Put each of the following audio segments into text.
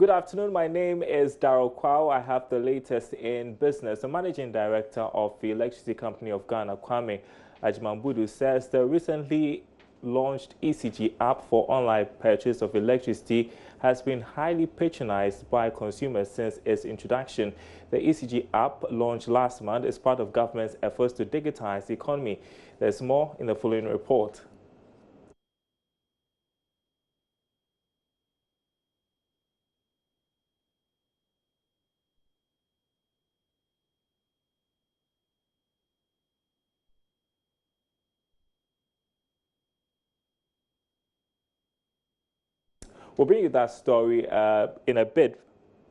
Good afternoon. My name is Darryl Kwao. I have the latest in business. The managing director of the Electricity Company of Ghana, Kwame Ajimambudu, says the recently launched ECG app for online purchase of electricity has been highly patronized by consumers since its introduction. The ECG app, launched last month, is part of government's efforts to digitize the economy. There's more in the following report. We'll bring you that story in a bit,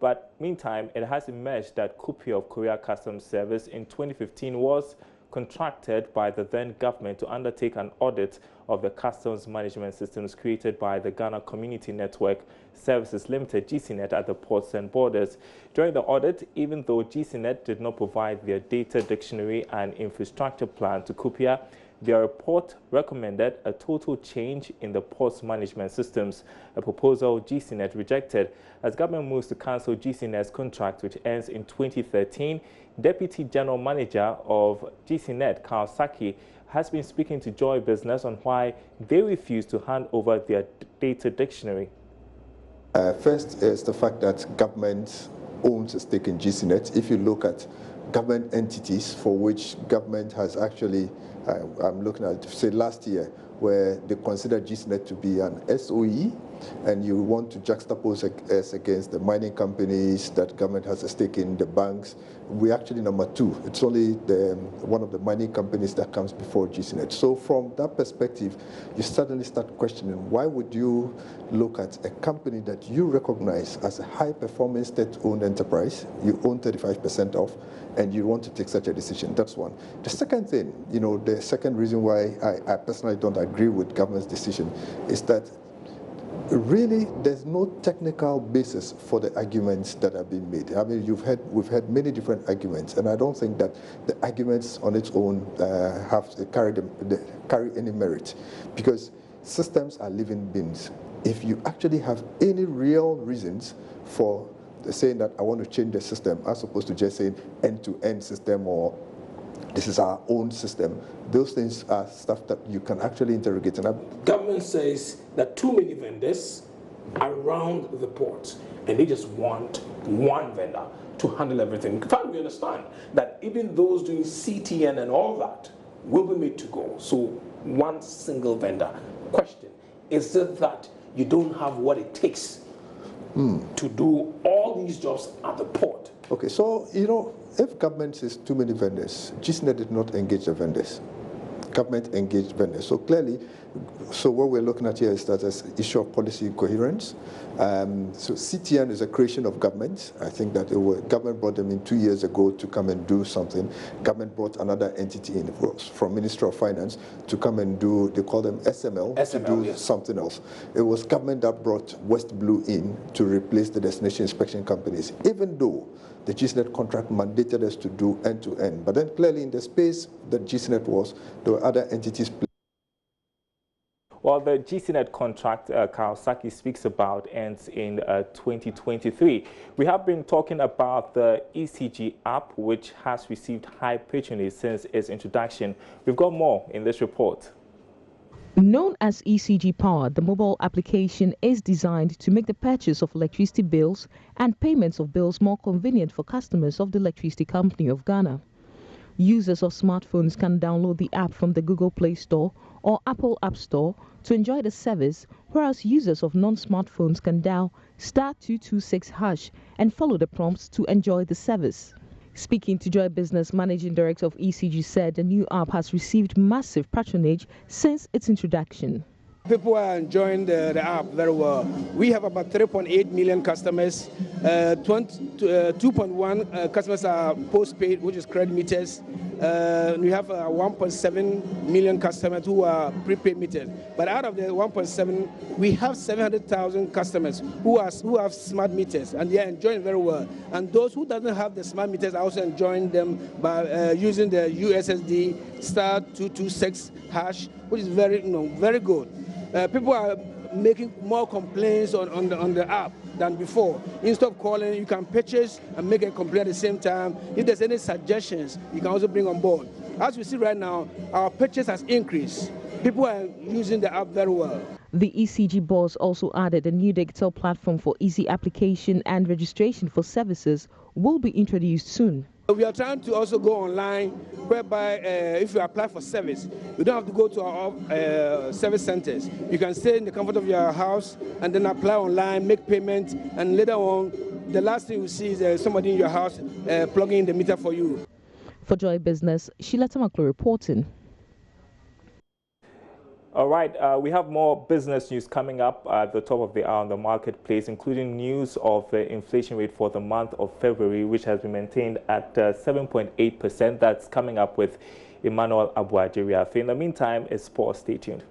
but meantime, it has emerged that Kupi of Korea Customs Service in 2015 was contracted by the then government to undertake an audit of the customs management systems created by the Ghana Community Network Services Limited, GCNet, at the ports and borders. During the audit, even though GCNet did not provide their data dictionary and infrastructure plan to Kupia, their report recommended a total change in the ports management systems, a proposal GCNet rejected. As government moves to cancel GCNet's contract, which ends in 2013, Deputy General Manager of GCNet, Carl Saki, has been speaking to Joy Business on why they refuse to hand over their data dictionary. First is the fact that government owns a stake in GCNet. If you look at government entities for which government has actually, I'm looking at, say, last year, where they consider GCNet to be an SOE, and you want to juxtapose us against the mining companies that government has a stake in, the banks, we're actually number 2. It's only one of the mining companies that comes before GCNet. So from that perspective, you suddenly start questioning, why would you look at a company that you recognize as a high-performing state-owned enterprise, you own 35% of, and you want to take such a decision? That's one. The second thing, the second reason why I personally don't agree with government's decision is that really there's no technical basis for the arguments that have been made. I mean, we've had many different arguments, and I don't think that the arguments on its own have to carry any merit, because systems are living beings. If you actually have any real reasons for saying that I want to change the system, as opposed to just saying end-to-end system or this is our own system, those things are stuff that you can actually interrogate. And government says that too many vendors around the port, and they just want one vendor to handle everything. Can't we understand that even those doing CTN and all that will be made to go? So one single vendor. Question, is it that you don't have what it takes to do all these jobs at the port? Okay, so, if government says too many vendors, GCNet did not engage the vendors. Government engaged vendors. So clearly, what we're looking at here is that as an issue of policy coherence. So CTN is a creation of government. I think that government brought them in 2 years ago to come and do something. Government brought another entity in from Ministry of Finance to come and do, they call them SML to do yes. something else. It was government that brought West Blue in to replace the destination inspection companies, even though the GCNet contract mandated us to do end-to-end. But then clearly in the space that GCNet was, there were other entities. Well, the GCNet contract Kawasaki speaks about ends in 2023. We have been talking about the ECG app, which has received high patronage since its introduction. We've got more in this report. Known as ECG Power, the mobile application is designed to make the purchase of electricity bills and payments of bills more convenient for customers of the Electricity Company of Ghana. Users of smartphones can download the app from the Google Play Store or Apple App Store to enjoy the service, whereas users of non-smartphones can dial *226# and follow the prompts to enjoy the service. Speaking to Joy Business, Managing Director of ECG said the new app has received massive patronage since its introduction. People are enjoying the app very well. We have about 3.8 million customers. 2.1 customers are postpaid, which is credit meters. We have 1.7 million customers who are prepaid meters. But out of the 1.7, we have 700,000 customers who have smart meters, and they are enjoying very well. And those who doesn't have the smart meters are also enjoying them by using the USSD *226#, which is very good. People are making more complaints on the app. than before. Instead of calling, you can purchase and make a complaint at the same time. If there's any suggestions, you can also bring on board. As we see right now, our purchase has increased. People are using the app very well. The ECG boss also added a new digital platform for easy application and registration for services will be introduced soon. We are trying to also go online, whereby if you apply for service, you don't have to go to our service centers. You can stay in the comfort of your house and then apply online, make payment, and later on, the last thing you see is somebody in your house plugging in the meter for you. For Joy Business, Sheila Tamaklo reporting. All right, we have more business news coming up at the top of the hour on the marketplace, including news of the inflation rate for the month of February, which has been maintained at 7.8%. That's coming up with Emmanuel Abuajiria. In the meantime, it's sports. Stay tuned.